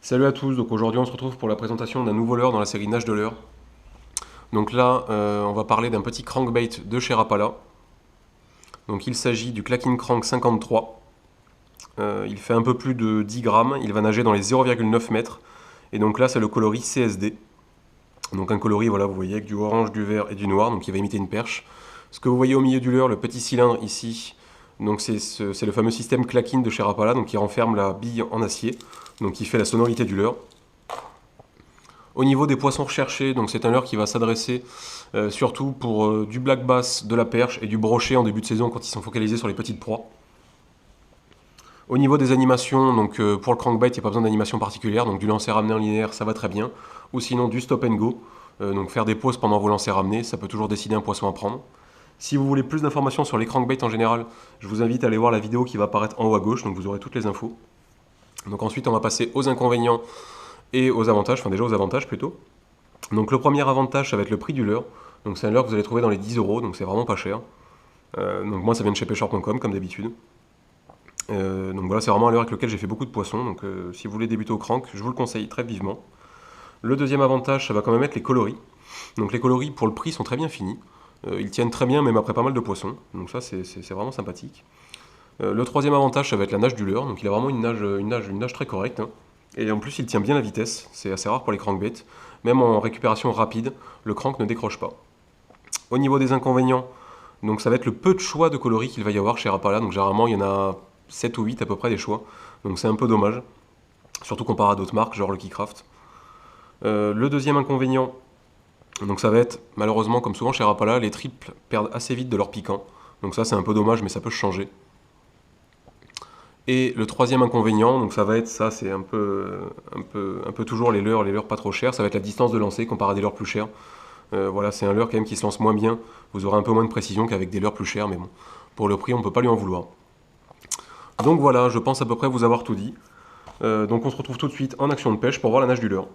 Salut à tous, donc aujourd'hui on se retrouve pour la présentation d'un nouveau leurre dans la série Nage de leurre. Donc là, on va parler d'un petit crankbait de chez Rapala. Donc il s'agit du Clacking Crank 53. Il fait un peu plus de 10 grammes, il va nager dans les 0,9 mètres. Et donc là c'est le coloris CSD. Donc un coloris, voilà, vous voyez, avec du orange, du vert et du noir, donc il va imiter une perche. Ce que vous voyez au milieu du leurre, le petit cylindre ici, donc c'est le fameux système Clacking de chez Rapala, donc qui renferme la bille en acier, donc qui fait la sonorité du leurre. Au niveau des poissons recherchés, donc c'est un leurre qui va s'adresser surtout pour du black bass, de la perche et du brochet en début de saison quand ils sont focalisés sur les petites proies. Au niveau des animations, donc pour le crankbait, il n'y a pas besoin d'animation particulière, donc du lancer ramené en linéaire, ça va très bien. Ou sinon du stop and go, donc faire des pauses pendant vos lancers ramenés, ça peut toujours décider un poisson à prendre. Si vous voulez plus d'informations sur les crankbaits en général, je vous invite à aller voir la vidéo qui va apparaître en haut à gauche, donc vous aurez toutes les infos. Donc ensuite on va passer aux inconvénients et aux avantages, enfin déjà aux avantages plutôt. Donc le premier avantage, ça va être le prix du leurre. Donc c'est un leurre que vous allez trouver dans les 10 euros, donc c'est vraiment pas cher. Donc moi ça vient de chez pêcheur.com comme d'habitude. Donc voilà, c'est vraiment un leurre avec lequel j'ai fait beaucoup de poissons, donc si vous voulez débuter au crank, je vous le conseille très vivement. Le deuxième avantage, ça va quand même être les coloris. Donc les coloris pour le prix sont très bien finis. Ils tiennent très bien même après pas mal de poissons, donc ça c'est vraiment sympathique. Le troisième avantage, ça va être la nage du leurre, donc il a vraiment une nage très correcte, hein. Et en plus il tient bien la vitesse, c'est assez rare pour les crankbaits. Même en récupération rapide, le crank ne décroche pas. Au niveau des inconvénients, donc ça va être le peu de choix de coloris qu'il va y avoir chez Rapala, donc généralement il y en a 7 ou 8 à peu près des choix, donc c'est un peu dommage, surtout comparé à d'autres marques, genre Lucky Craft. Le deuxième inconvénient, donc ça va être, malheureusement comme souvent chez Rapala, les triples perdent assez vite de leur piquant, donc ça c'est un peu dommage mais ça peut changer. Et le troisième inconvénient, donc ça va être, ça c'est un peu toujours les leurres pas trop chers, ça va être la distance de lancer comparé à des leurres plus chers. Voilà, c'est un leurre quand même qui se lance moins bien, vous aurez un peu moins de précision qu'avec des leurres plus chers, mais bon, pour le prix on ne peut pas lui en vouloir. Donc voilà, je pense à peu près vous avoir tout dit. Donc on se retrouve tout de suite en action de pêche pour voir la nage du leurre.